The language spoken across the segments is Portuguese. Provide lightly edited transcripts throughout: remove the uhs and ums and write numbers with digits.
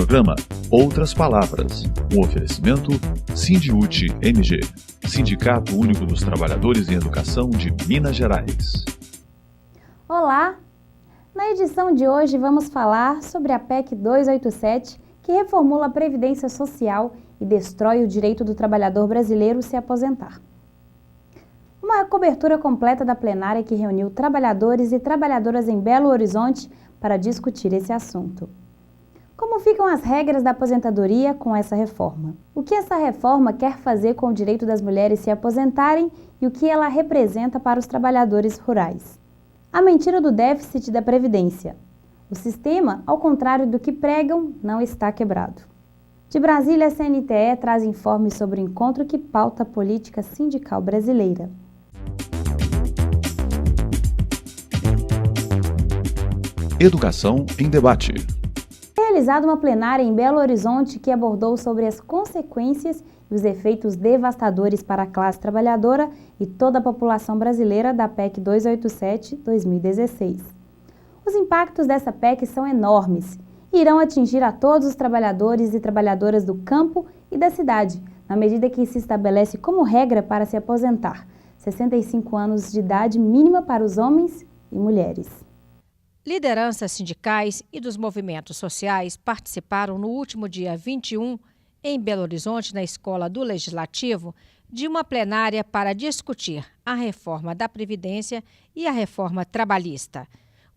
Programa Outras Palavras, um oferecimento Sindiúti MG, Sindicato Único dos Trabalhadores em Educação de Minas Gerais. Olá! Na edição de hoje vamos falar sobre a PEC 287, que reformula a Previdência Social e destrói o direito do trabalhador brasileiro se aposentar. Uma cobertura completa da plenária que reuniu trabalhadores e trabalhadoras em Belo Horizonte para discutir esse assunto. Como ficam as regras da aposentadoria com essa reforma? O que essa reforma quer fazer com o direito das mulheres se aposentarem e o que ela representa para os trabalhadores rurais? A mentira do déficit da Previdência. O sistema, ao contrário do que pregam, não está quebrado. De Brasília, a CNTE traz informes sobre o encontro que pauta a política sindical brasileira. Educação em Debate. Realizada uma plenária em Belo Horizonte que abordou sobre as consequências e os efeitos devastadores para a classe trabalhadora e toda a população brasileira da PEC 287/2016. Os impactos dessa PEC são enormes e irão atingir a todos os trabalhadores e trabalhadoras do campo e da cidade, na medida que se estabelece como regra para se aposentar 65 anos de idade mínima para os homens e mulheres. Lideranças sindicais e dos movimentos sociais participaram no último dia 21, em Belo Horizonte, na Escola do Legislativo, de uma plenária para discutir a reforma da Previdência e a reforma trabalhista.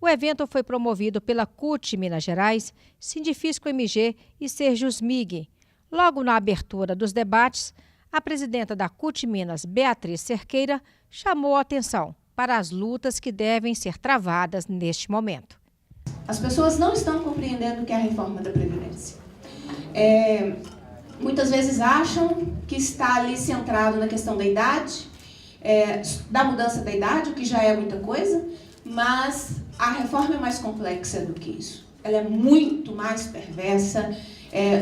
O evento foi promovido pela CUT Minas Gerais, Sindifisco MG e Serjusmig. Logo na abertura dos debates, a presidenta da CUT Minas, Beatriz Cerqueira, chamou a atenção para as lutas que devem ser travadas neste momento. As pessoas não estão compreendendo o que é a reforma da Previdência. Muitas vezes acham que está ali centrado na questão da idade, da mudança da idade, o que já é muita coisa, mas a reforma é mais complexa do que isso. Ela é muito mais perversa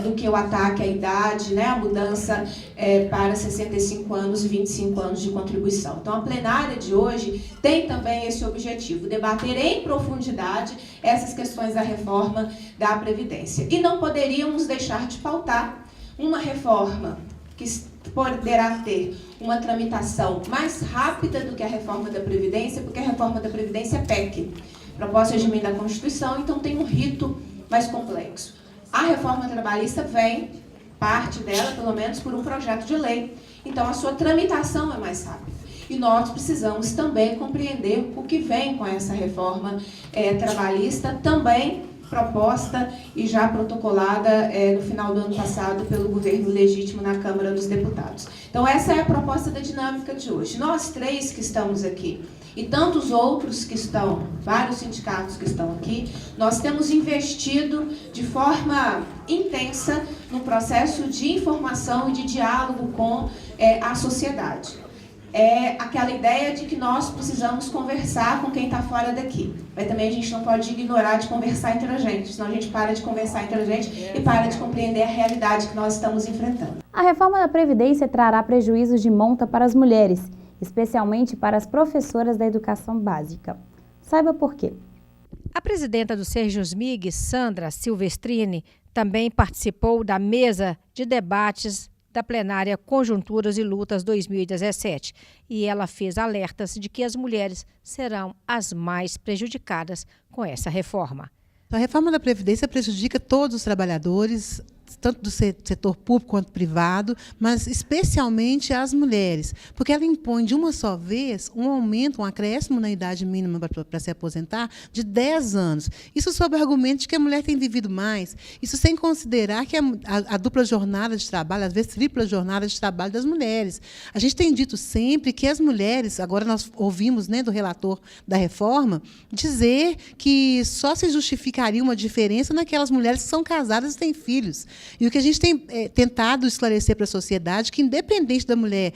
do que o ataque à idade, né? A mudança para 65 anos e 25 anos de contribuição. Então, a plenária de hoje tem também esse objetivo, debater em profundidade essas questões da reforma da Previdência. E não poderíamos deixar de pautar uma reforma que poderá ter uma tramitação mais rápida do que a reforma da Previdência, porque a reforma da Previdência é PEC, proposta de emenda à Constituição, então tem um rito mais complexo. A reforma trabalhista vem, parte dela, pelo menos, por um projeto de lei. Então, a sua tramitação é mais rápida. E nós precisamos também compreender o que vem com essa reforma trabalhista, também proposta e já protocolada no final do ano passado pelo governo legítimo na Câmara dos Deputados. Então, essa é a proposta da dinâmica de hoje. Nós três que estamos aqui, e tantos outros que estão, vários sindicatos que estão aqui, nós temos investido de forma intensa no processo de informação e de diálogo com a sociedade. É aquela ideia de que nós precisamos conversar com quem está fora daqui. Mas também a gente não pode ignorar de conversar entre a gente, senão a gente para de conversar entre a gente e para de compreender a realidade que nós estamos enfrentando. A reforma da Previdência trará prejuízos de monta para as mulheres, especialmente para as professoras da educação básica. Saiba por quê. A presidenta do Serjusmig, Sandra Silvestrini, também participou da mesa de debates da plenária Conjunturas e Lutas 2017 e ela fez alertas de que as mulheres serão as mais prejudicadas com essa reforma. A reforma da Previdência prejudica todos os trabalhadores, tanto do setor público quanto privado, mas especialmente as mulheres, porque ela impõe de uma só vez um aumento, um acréscimo na idade mínima para se aposentar de 10 anos. Isso sob o argumento de que a mulher tem vivido mais, isso sem considerar que a dupla jornada de trabalho, às vezes tripla jornada de trabalho das mulheres. A gente tem dito sempre que as mulheres, agora nós ouvimos, né, do relator da reforma, dizer que só se justificaria uma diferença naquelas mulheres que são casadas e têm filhos. E o que a gente tem tentado esclarecer para a sociedade, que independente da mulher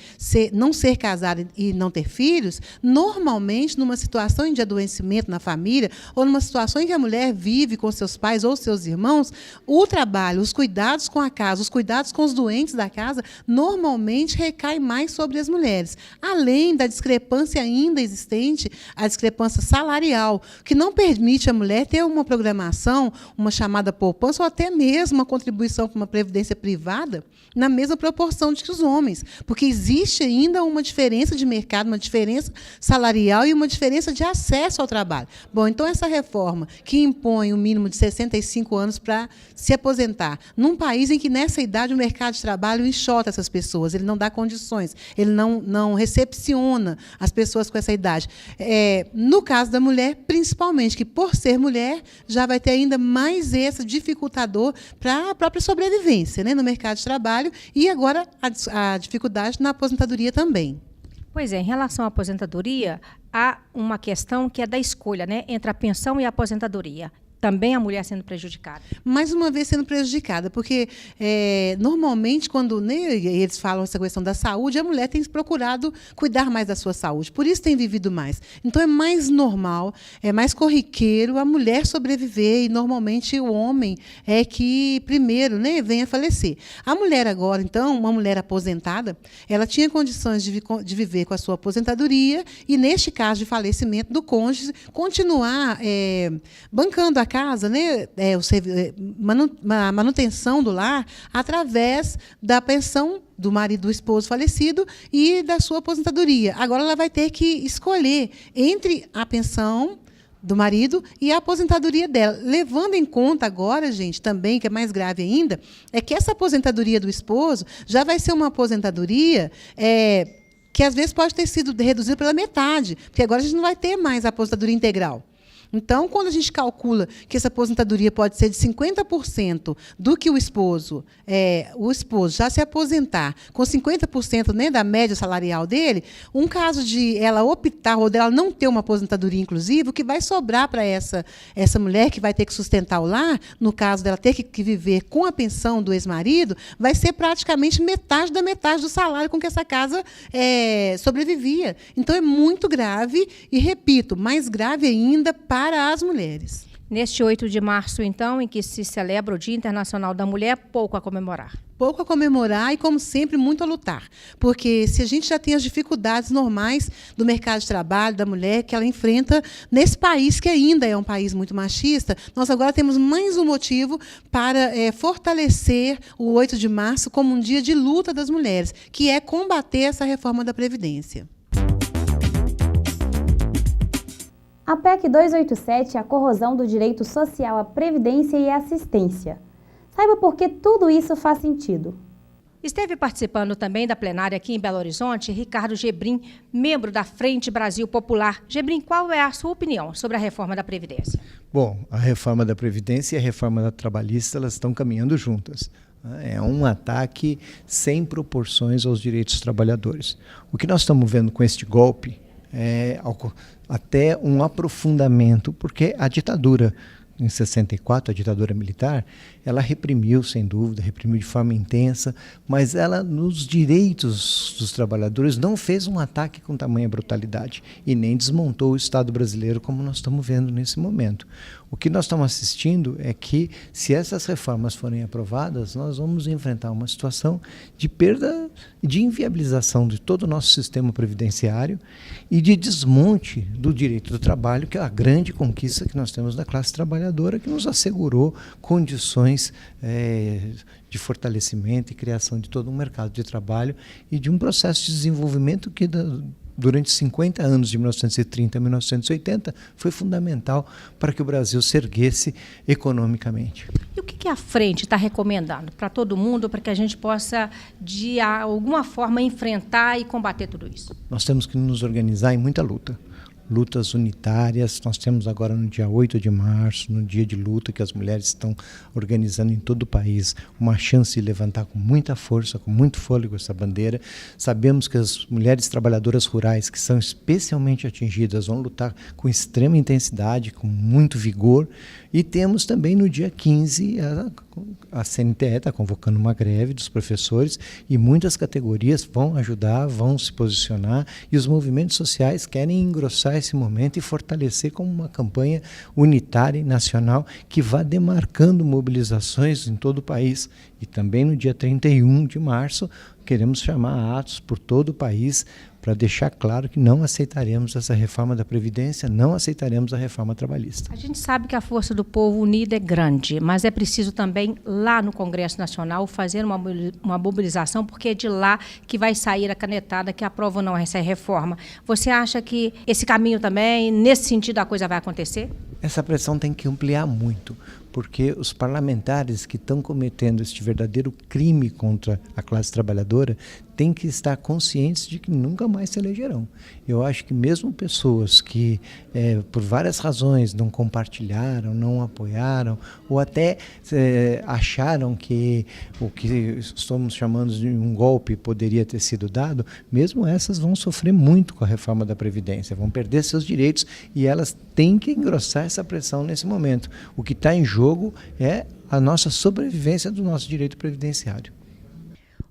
não ser casada e não ter filhos, normalmente, numa situação de adoecimento na família, ou numa situação em que a mulher vive com seus pais ou seus irmãos, o trabalho, os cuidados com a casa, os cuidados com os doentes da casa, normalmente recai mais sobre as mulheres. Além da discrepância ainda existente, a discrepância salarial, que não permite a mulher ter uma programação, uma chamada poupança, ou até mesmo uma contribuição para uma previdência privada, na mesma proporção de que os homens. Porque existe ainda uma diferença de mercado, uma diferença salarial e uma diferença de acesso ao trabalho. Bom, então essa reforma que impõe o mínimo de 65 anos para se aposentar, num país em que nessa idade o mercado de trabalho enxota essas pessoas, ele não dá condições, ele não recepciona as pessoas com essa idade. No caso da mulher, principalmente, que por ser mulher, já vai ter ainda mais esse dificultador para a própria sobrevivência, né, no mercado de trabalho, e agora a dificuldade na aposentadoria também. Pois é, em relação à aposentadoria, há uma questão que é da escolha, né, entre a pensão e a aposentadoria. Também a mulher sendo prejudicada. Mais uma vez sendo prejudicada, porque normalmente, quando eles falam essa questão da saúde, a mulher tem procurado cuidar mais da sua saúde, por isso tem vivido mais. Então, é mais normal, é mais corriqueiro a mulher sobreviver, e normalmente o homem é que primeiro, né, vem a falecer. A mulher agora, então, uma mulher aposentada, ela tinha condições de viver com a sua aposentadoria e, neste caso de falecimento do cônjuge, continuar bancando a casa, né, a manutenção do lar através da pensão do marido, do esposo falecido e da sua aposentadoria. Agora ela vai ter que escolher entre a pensão do marido e a aposentadoria dela. Levando em conta agora, gente, também, que é mais grave ainda, é que essa aposentadoria do esposo já vai ser uma aposentadoria que às vezes pode ter sido reduzida pela metade, porque agora a gente não vai ter mais a aposentadoria integral. Então, quando a gente calcula que essa aposentadoria pode ser de 50% do que o esposo já se aposentar com 50%, né, da média salarial dele, um caso de ela optar ou dela não ter uma aposentadoria inclusive, o que vai sobrar para essa mulher que vai ter que sustentar o lar, no caso dela ter que viver com a pensão do ex-marido, vai ser praticamente metade da metade do salário com que essa casa sobrevivia. Então, é muito grave e, repito, mais grave ainda para as mulheres. Neste 8 de março, então, em que se celebra o Dia Internacional da Mulher, pouco a comemorar. Pouco a comemorar e, como sempre, muito a lutar. Porque se a gente já tem as dificuldades normais do mercado de trabalho, da mulher, que ela enfrenta nesse país, que ainda é um país muito machista, nós agora temos mais um motivo para fortalecer o 8 de março como um dia de luta das mulheres, que é combater essa reforma da Previdência. A PEC 287 é a corrosão do direito social à previdência e à assistência. Saiba por que tudo isso faz sentido. Esteve participando também da plenária aqui em Belo Horizonte Ricardo Gebrim, membro da Frente Brasil Popular. Gebrim, qual é a sua opinião sobre a reforma da Previdência? Bom, a reforma da Previdência e a reforma da Trabalhista, elas estão caminhando juntas. É um ataque sem proporções aos direitos dos trabalhadores. O que nós estamos vendo com este golpe até um aprofundamento, porque a ditadura, em 64, a ditadura militar, ela reprimiu, sem dúvida, reprimiu de forma intensa, mas ela, nos direitos dos trabalhadores, não fez um ataque com tamanha brutalidade e nem desmontou o Estado brasileiro como nós estamos vendo nesse momento. O que nós estamos assistindo é que, se essas reformas forem aprovadas, nós vamos enfrentar uma situação de perda, de inviabilização de todo o nosso sistema previdenciário e de desmonte do direito do trabalho, que é a grande conquista que nós temos da classe trabalhadora, que nos assegurou condições de fortalecimento e criação de todo um mercado de trabalho e de um processo de desenvolvimento que, durante 50 anos, de 1930 a 1980, foi fundamental para que o Brasil se erguesse economicamente. E o que a Frente está recomendando para todo mundo, para que a gente possa, de alguma forma, enfrentar e combater tudo isso? Nós temos que nos organizar em muita luta. Lutas unitárias, nós temos agora no dia 8 de março, no dia de luta que as mulheres estão organizando em todo o país, uma chance de levantar com muita força, com muito fôlego essa bandeira. Sabemos que as mulheres trabalhadoras rurais, que são especialmente atingidas, vão lutar com extrema intensidade, com muito vigor. E temos também no dia 15 a CNTE está convocando uma greve dos professores e muitas categorias vão ajudar, vão se posicionar, e os movimentos sociais querem engrossar esse momento e fortalecer como uma campanha unitária e nacional que vá demarcando mobilizações em todo o país. E também no dia 31 de março queremos chamar atos por todo o país para deixar claro que não aceitaremos essa reforma da Previdência, não aceitaremos a reforma trabalhista. A gente sabe que a força do povo unida é grande, mas é preciso também, lá no Congresso Nacional, fazer uma mobilização, porque é de lá que vai sair a canetada que aprova ou não essa reforma. Você acha que esse caminho também, nesse sentido, a coisa vai acontecer? Essa pressão tem que ampliar muito, porque os parlamentares que estão cometendo este verdadeiro crime contra a classe trabalhadora têm que estar conscientes de que nunca mais se elegerão. Eu acho que mesmo pessoas que, por várias razões, não compartilharam, não apoiaram, ou até acharam que o que estamos chamando de um golpe poderia ter sido dado, mesmo essas vão sofrer muito com a reforma da Previdência, vão perder seus direitos, e elas têm que engrossar essa pressão nesse momento. O que está em jogo é a nossa sobrevivência do nosso direito previdenciário.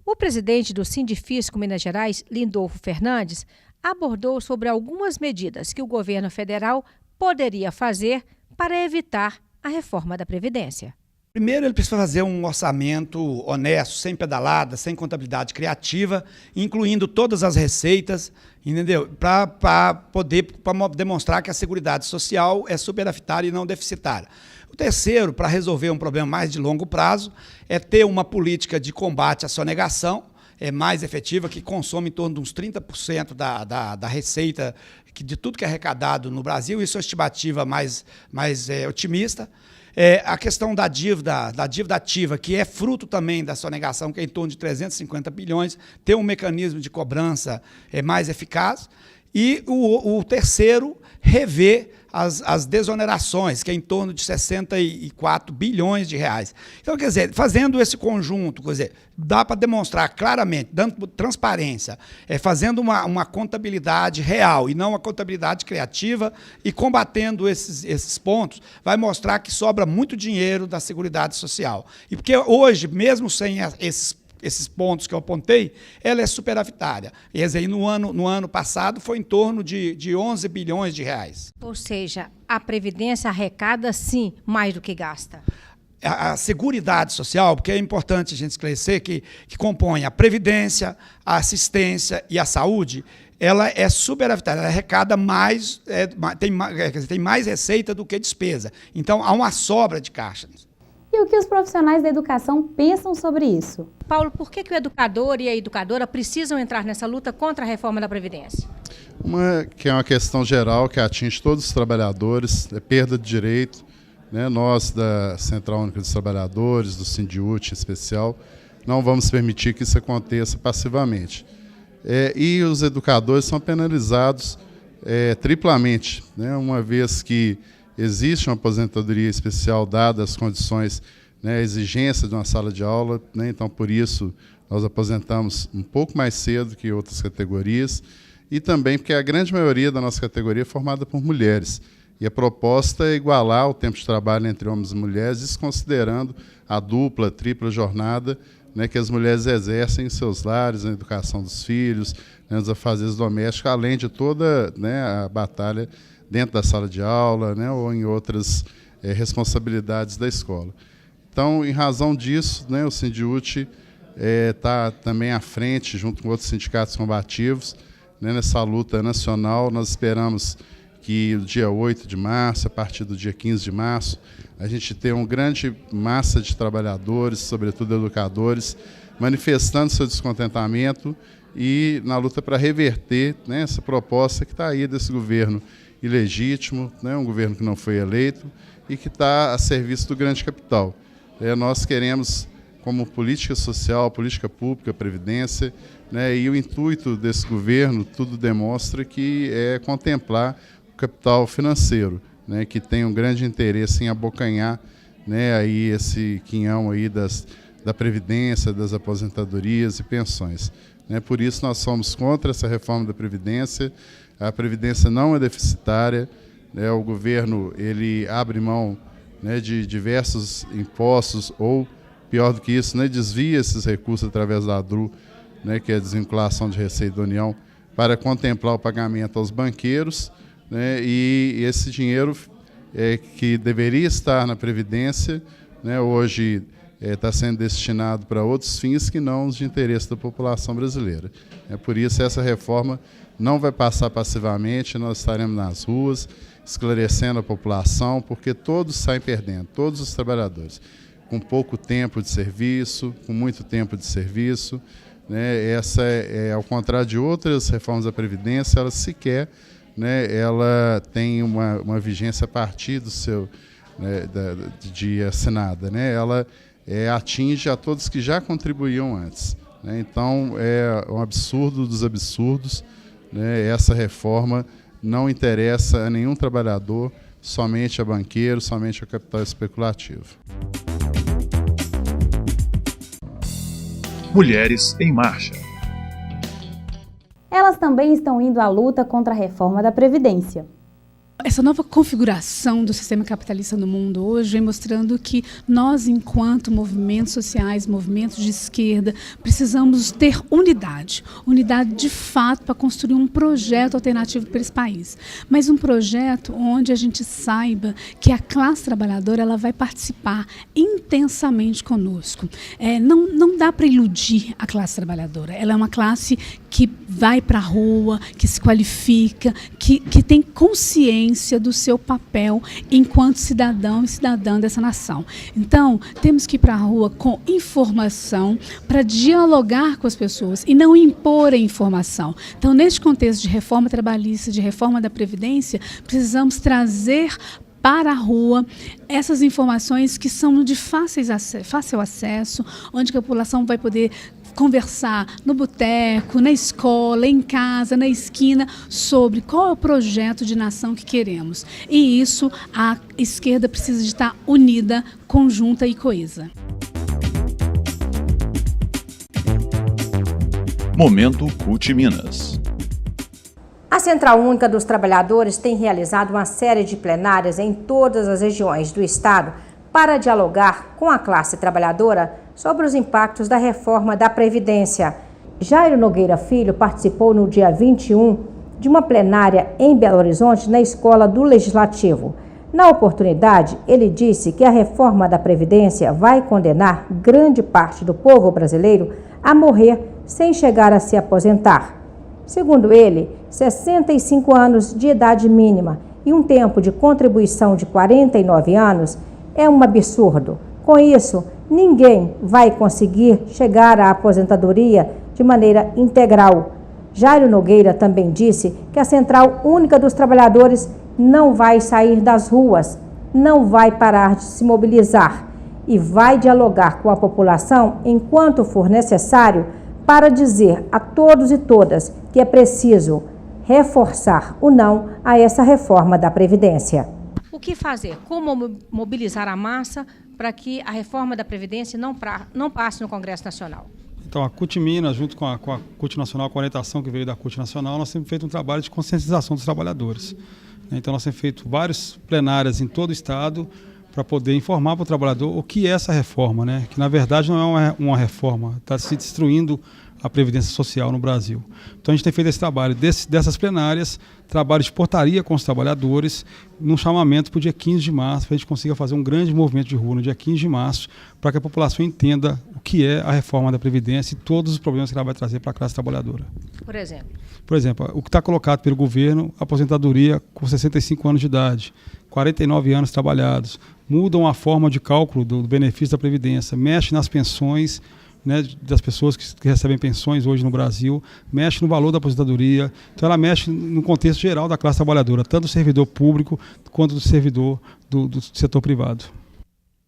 O presidente do Sindifisco Minas Gerais, Lindolfo Fernandes, abordou sobre algumas medidas que o governo federal poderia fazer para evitar a reforma da Previdência. Primeiro, ele precisa fazer um orçamento honesto, sem pedalada, sem contabilidade criativa, incluindo todas as receitas, entendeu? Para poder demonstrar que a Seguridade Social é superavitária e não deficitária. O terceiro, para resolver um problema mais de longo prazo, é ter uma política de combate à sonegação mais efetiva, que consome em torno de uns 30% da receita de tudo que é arrecadado no Brasil. Isso é uma estimativa mais otimista. A questão da dívida ativa, que é fruto também da sonegação, que é em torno de 350 bilhões, ter um mecanismo de cobrança mais eficaz. E o terceiro, rever as desonerações, que é em torno de 64 bilhões de reais. Então, quer dizer, fazendo esse conjunto, quer dizer, dá para demonstrar claramente, dando transparência, fazendo uma contabilidade real e não uma contabilidade criativa, e combatendo esses pontos, vai mostrar que sobra muito dinheiro da Seguridade Social. E porque hoje, mesmo sem esses pontos que eu apontei, ela é superavitária. E aí, no ano passado foi em torno de 11 bilhões de reais. Ou seja, a Previdência arrecada, sim, mais do que gasta. A Seguridade Social, porque é importante a gente esclarecer que compõe a Previdência, a Assistência e a Saúde, ela é superavitária, ela arrecada mais, tem mais receita do que despesa. Então, há uma sobra de caixa. E o que os profissionais da educação pensam sobre isso? Paulo, por que o educador e a educadora precisam entrar nessa luta contra a reforma da Previdência? Que é uma questão geral que atinge todos os trabalhadores, é perda de direito, né? Nós, da Central Única dos Trabalhadores, do Sindiúti em especial, não vamos permitir que isso aconteça passivamente. E os educadores são penalizados triplamente, né? Uma vez que existe uma aposentadoria especial, dadas as condições, né, a exigência de uma sala de aula, né, então, por isso, nós aposentamos um pouco mais cedo que outras categorias, e também porque a grande maioria da nossa categoria é formada por mulheres, e a proposta é igualar o tempo de trabalho entre homens e mulheres, desconsiderando a dupla, tripla jornada, né, que as mulheres exercem em seus lares, na educação dos filhos, né, nos afazeres domésticos, além de toda, né, a batalha dentro da sala de aula, né, ou em outras responsabilidades da escola. Então, em razão disso, né, o Sindiúti está também à frente, junto com outros sindicatos combativos, né, nessa luta nacional. Nós esperamos que no dia 8 de março, a partir do dia 15 de março, a gente tenha uma grande massa de trabalhadores, sobretudo educadores, manifestando seu descontentamento e na luta para reverter, né, essa proposta que está aí desse governo ilegítimo, né, um governo que não foi eleito e que está a serviço do grande capital. Nós queremos, como política social, política pública, previdência, né, e o intuito desse governo, tudo demonstra que é contemplar o capital financeiro, né, que tem um grande interesse em abocanhar, né, aí esse quinhão aí da previdência, das aposentadorias e pensões. Por isso nós somos contra essa reforma da Previdência. A Previdência não é deficitária, né? O governo ele abre mão né, de diversos impostos, ou, pior do que isso, né, desvia esses recursos através da DRU, né, que é a desvinculação de receita da União, para contemplar o pagamento aos banqueiros, né, e esse dinheiro que deveria estar na Previdência, né, hoje está sendo destinado para outros fins que não os de interesse da população brasileira. Por isso, essa reforma não vai passar passivamente, nós estaremos nas ruas, esclarecendo a população, porque todos saem perdendo, todos os trabalhadores, com pouco tempo de serviço, com muito tempo de serviço, né? Essa ao contrário de outras reformas da Previdência, ela sequer, né, ela tem uma vigência a partir do seu, né, de assinada, né? Ela atinge a todos que já contribuíam antes, né? Então, é um absurdo dos absurdos, né? Essa reforma não interessa a nenhum trabalhador, somente a banqueiro, somente a capital especulativo. Mulheres em Marcha. Elas também estão indo à luta contra a reforma da Previdência. Essa nova configuração do sistema capitalista no mundo hoje vem mostrando que nós, enquanto movimentos sociais, movimentos de esquerda, precisamos ter unidade de fato para construir um projeto alternativo para esse país. Mas um projeto onde a gente saiba que a classe trabalhadora ela vai participar intensamente conosco. Não dá para iludir a classe trabalhadora. Ela é uma classe que vai para a rua, que se qualifica, que tem consciência do seu papel enquanto cidadão e cidadã dessa nação. Então, temos que ir para a rua com informação para dialogar com as pessoas e não impor a informação. Então, neste contexto de reforma trabalhista, de reforma da Previdência, precisamos trazer para a rua essas informações que são de fácil acesso, onde a população vai poder conversar no boteco, na escola, em casa, na esquina, sobre qual é o projeto de nação que queremos. E isso a esquerda precisa de estar unida, conjunta e coesa. Momento CUT Minas. A Central Única dos Trabalhadores tem realizado uma série de plenárias em todas as regiões do estado para dialogar com a classe trabalhadora sobre os impactos da reforma da Previdência. Jairo Nogueira Filho participou no dia 21 de uma plenária em Belo Horizonte, na Escola do Legislativo. Na oportunidade, ele disse que a reforma da Previdência vai condenar grande parte do povo brasileiro a morrer sem chegar a se aposentar. Segundo ele, 65 anos de idade mínima e um tempo de contribuição de 49 anos é um absurdo. Com isso, ninguém vai conseguir chegar à aposentadoria de maneira integral. Jairo Nogueira também disse que a Central Única dos Trabalhadores não vai sair das ruas, não vai parar de se mobilizar e vai dialogar com a população enquanto for necessário para dizer a todos e todas que é preciso reforçar o não a essa reforma da Previdência. O que fazer? Como mobilizar a massa para que a reforma da Previdência não passe no Congresso Nacional? Então, a CUT Minas, junto com a CUT Nacional, com a orientação que veio da CUT Nacional, nós temos feito um trabalho de conscientização dos trabalhadores. Então, nós temos feito várias plenárias em todo o estado para poder informar para o trabalhador o que é essa reforma, né? Que, na verdade, não é uma reforma, está se destruindo a Previdência Social no Brasil. Então, a gente tem feito esse trabalho dessas plenárias, trabalho de portaria com os trabalhadores, num chamamento para o dia 15 de março, para a gente consiga fazer um grande movimento de rua no dia 15 de março, para que a população entenda o que é a reforma da Previdência e todos os problemas que ela vai trazer para a classe trabalhadora. Por exemplo? Por exemplo, o que está colocado pelo governo, aposentadoria com 65 anos de idade, 49 anos trabalhados, mudam a forma de cálculo do benefício da Previdência, mexe nas pensões, né, das pessoas que recebem pensões hoje no Brasil, mexe no valor da aposentadoria, então ela mexe no contexto geral da classe trabalhadora, tanto do servidor público quanto do servidor do setor privado.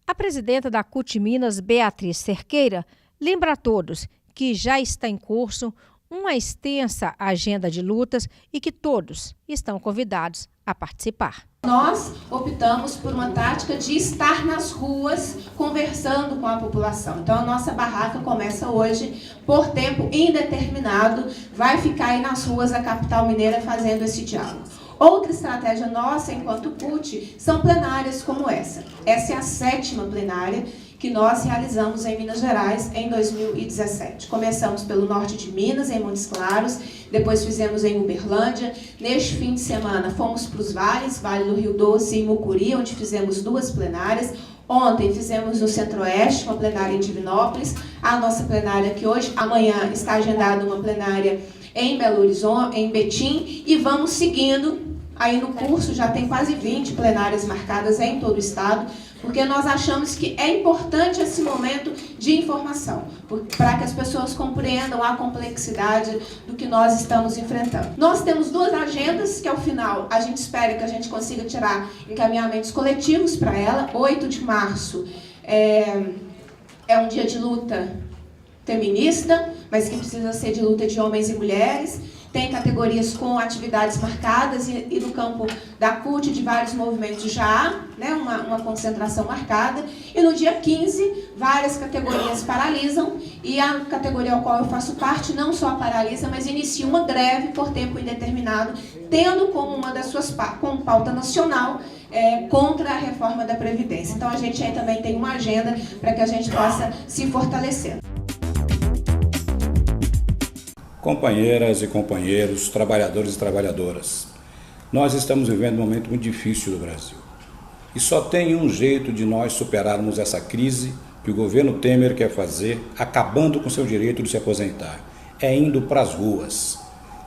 A presidenta da CUT Minas, Beatriz Cerqueira, lembra a todos que já está em curso uma extensa agenda de lutas e que todos estão convidados a participar. Nós optamos por uma tática de estar nas ruas conversando com a população. Então, a nossa barraca começa hoje por tempo indeterminado, vai ficar aí nas ruas da capital mineira fazendo esse diálogo. Outra estratégia nossa, enquanto CUT, são plenárias como essa. Essa é a 7ª plenária que nós realizamos em Minas Gerais em 2017. Começamos pelo norte de Minas, em Montes Claros, depois fizemos em Uberlândia. Neste fim de semana fomos para os vales, Vale do Rio Doce e Mucuri, onde fizemos 2 plenárias. Ontem fizemos no Centro-Oeste, uma plenária em Divinópolis, a nossa plenária aqui hoje. Amanhã está agendada uma plenária em Belo Horizonte, em Betim, e vamos seguindo. Aí no curso já tem quase 20 plenárias marcadas em todo o estado, porque nós achamos que é importante esse momento de informação, para que as pessoas compreendam a complexidade do que nós estamos enfrentando. Nós temos 2 agendas, que ao final a gente espera que a gente consiga tirar encaminhamentos coletivos para ela. 8 de março é um dia de luta feminista, mas que precisa ser de luta de homens e mulheres. Tem categorias com atividades marcadas e no campo da CUT, de vários movimentos já há, né, uma concentração marcada. E no dia 15, várias categorias paralisam e a categoria ao qual eu faço parte não só paralisa, mas inicia uma greve por tempo indeterminado, tendo como uma das suas como pauta nacional contra a reforma da Previdência. Então a gente aí também tem uma agenda para que a gente possa se fortalecer. Companheiras e companheiros, trabalhadores e trabalhadoras, nós estamos vivendo um momento muito difícil do Brasil. E só tem um jeito de nós superarmos essa crise que o governo Temer quer fazer, acabando com seu direito de se aposentar. É indo para as ruas,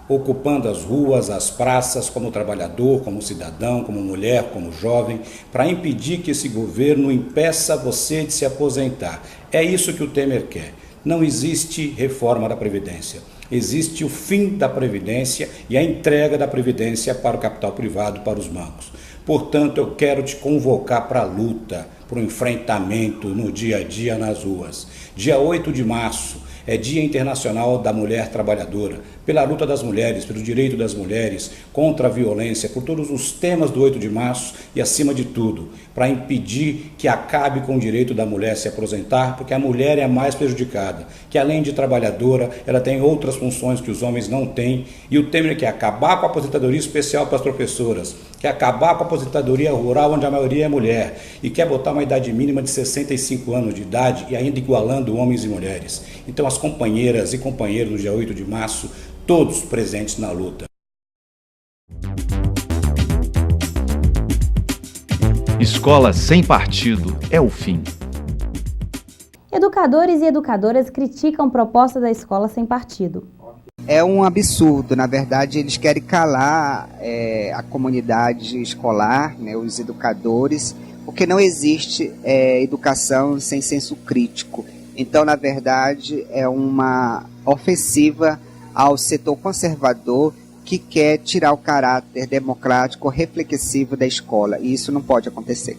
ocupando as ruas, as praças, como trabalhador, como cidadão, como mulher, como jovem, para impedir que esse governo impeça você de se aposentar. É isso que o Temer quer. Não existe reforma da Previdência. Existe o fim da Previdência e a entrega da Previdência para o capital privado, para os bancos. Portanto, eu quero te convocar para a luta, para o enfrentamento no dia a dia nas ruas. Dia 8 de março é Dia Internacional da Mulher Trabalhadora, pela luta das mulheres, pelo direito das mulheres, contra a violência, por todos os temas do 8 de março e, acima de tudo, para impedir que acabe com o direito da mulher se aposentar, porque a mulher é a mais prejudicada, que além de trabalhadora, ela tem outras funções que os homens não têm, e o Temer quer acabar com a aposentadoria especial para as professoras, quer acabar com a aposentadoria rural, onde a maioria é mulher, e quer botar uma idade mínima de 65 anos de idade e ainda igualando homens e mulheres. Então, as companheiras e companheiros do dia 8 de março, todos presentes na luta. Escola sem partido é o fim. Educadores e educadoras criticam proposta da escola sem partido. É um absurdo, na verdade eles querem calar a comunidade escolar, né, os educadores, porque não existe educação sem senso crítico. Então, na verdade, é uma ofensiva ao setor conservador que quer tirar o caráter democrático, reflexivo da escola, e isso não pode acontecer.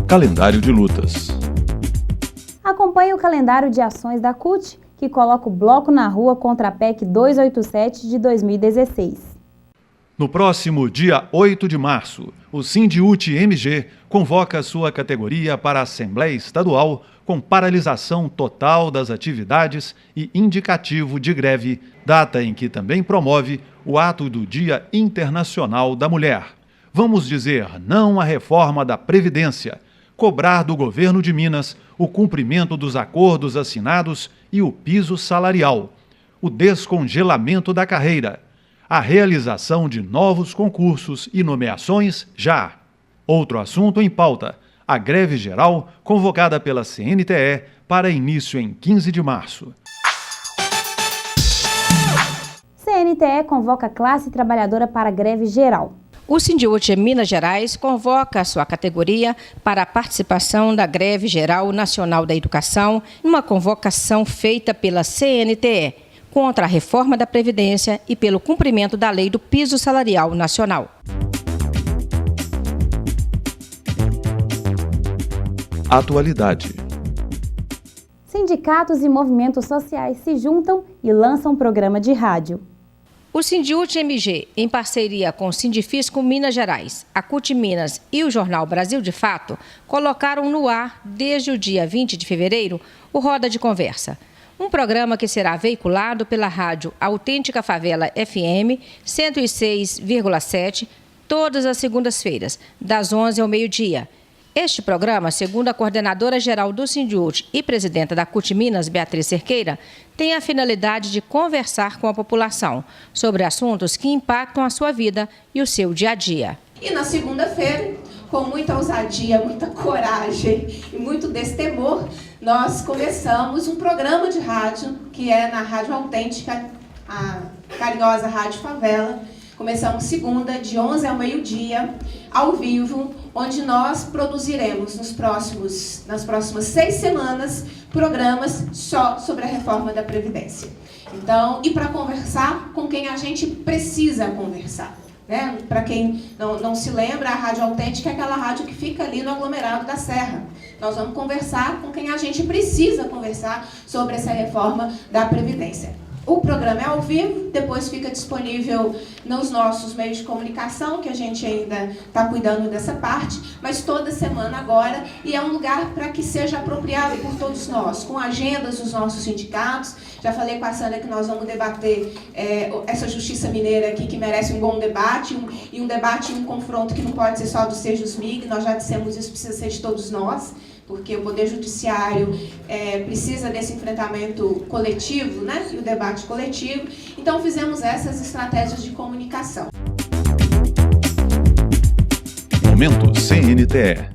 Calendário de lutas. Acompanhe o calendário de ações da CUT, que coloca o bloco na rua contra a PEC 287 de 2016. No próximo dia 8 de março, o Sindiúte-MG convoca sua categoria para a Assembleia Estadual com paralisação total das atividades e indicativo de greve, data em que também promove o ato do Dia Internacional da Mulher. Vamos dizer não à reforma da Previdência, cobrar do governo de Minas o cumprimento dos acordos assinados e o piso salarial, o descongelamento da carreira, a realização de novos concursos e nomeações já. Outro assunto em pauta, a greve geral convocada pela CNTE para início em 15 de março. CNTE convoca a classe trabalhadora para greve geral. O Sindiúti Minas Gerais convoca a sua categoria para a participação da Greve Geral Nacional da Educação, uma convocação feita pela CNTE contra a reforma da Previdência e pelo cumprimento da lei do piso salarial nacional. Atualidade. Sindicatos e movimentos sociais se juntam e lançam um programa de rádio. O Sindiúti MG, em parceria com o Sindifisco Minas Gerais, a CUT Minas e o jornal Brasil de Fato, colocaram no ar, desde o dia 20 de fevereiro, o Roda de Conversa. Um programa que será veiculado pela rádio Autêntica Favela FM 106,7, todas as segundas-feiras, das 11 ao meio-dia. Este programa, segundo a coordenadora-geral do Sindiúti e presidenta da CUT Minas, Beatriz Cerqueira, tem a finalidade de conversar com a população sobre assuntos que impactam a sua vida e o seu dia a dia. E na segunda-feira, com muita ousadia, muita coragem e muito destemor, nós começamos um programa de rádio, que é na Rádio Autêntica, a carinhosa Rádio Favela. Começamos segunda, de 11 ao meio-dia, ao vivo, onde nós produziremos nas próximas 6 semanas programas só sobre a reforma da Previdência. Então, e para conversar com quem a gente precisa conversar. Né? Para quem não se lembra, a Rádio Autêntica é aquela rádio que fica ali no aglomerado da Serra. Nós vamos conversar com quem a gente precisa conversar sobre essa reforma da Previdência. O programa é ao vivo, depois fica disponível nos nossos meios de comunicação, que a gente ainda está cuidando dessa parte, mas toda semana agora, e é um lugar para que seja apropriado por todos nós, com agendas dos nossos sindicatos. Já falei com a Sandra que nós vamos debater essa justiça mineira aqui, que merece um bom debate, um debate e um confronto que não pode ser só dos Sejusmig, nós já dissemos isso, precisa ser de todos nós, porque o Poder Judiciário precisa desse enfrentamento coletivo, né? E o debate coletivo. Então, fizemos essas estratégias de comunicação. Momento CNTE.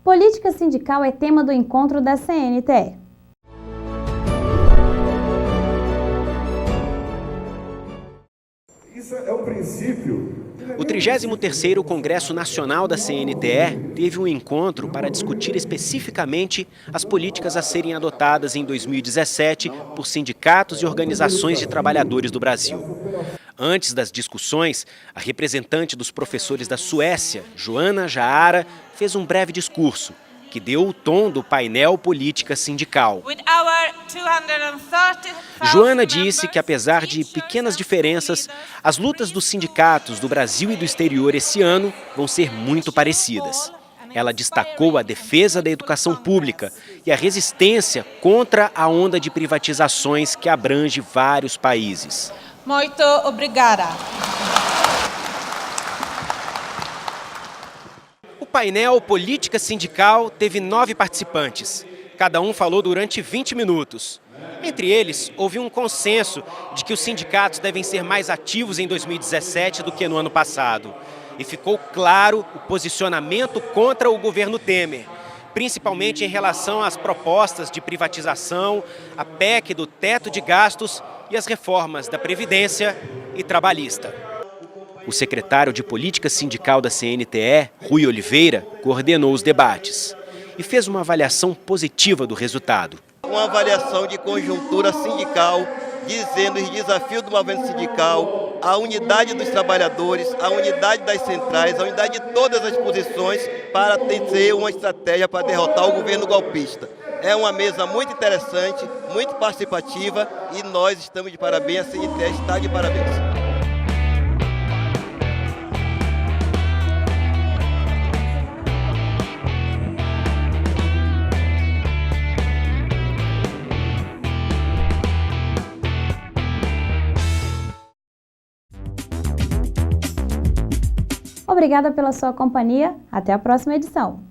Política sindical é tema do encontro da CNTE. Isso é um princípio. O 33º Congresso Nacional da CNTE teve um encontro para discutir especificamente as políticas a serem adotadas em 2017 por sindicatos e organizações de trabalhadores do Brasil. Antes das discussões, a representante dos professores da Suécia, Joana Jaara, fez um breve discurso que deu o tom do painel Política Sindical. Joana disse que, apesar de pequenas diferenças, as lutas dos sindicatos do Brasil e do exterior esse ano vão ser muito parecidas. Ela destacou a defesa da educação pública e a resistência contra a onda de privatizações que abrange vários países. Muito obrigada. O painel Política Sindical teve 9 participantes. Cada um falou durante 20 minutos. Entre eles, houve um consenso de que os sindicatos devem ser mais ativos em 2017 do que no ano passado. E ficou claro o posicionamento contra o governo Temer, principalmente em relação às propostas de privatização, a PEC do teto de gastos e as reformas da Previdência e trabalhista. O secretário de Política Sindical da CNTE, Rui Oliveira, coordenou os debates e fez uma avaliação positiva do resultado. Uma avaliação de conjuntura sindical, dizendo os desafios do movimento sindical, a unidade dos trabalhadores, a unidade das centrais, a unidade de todas as posições para ter uma estratégia para derrotar o governo golpista. É uma mesa muito interessante, muito participativa e nós estamos de parabéns, a CNTE está de parabéns. Obrigada pela sua companhia. Até a próxima edição.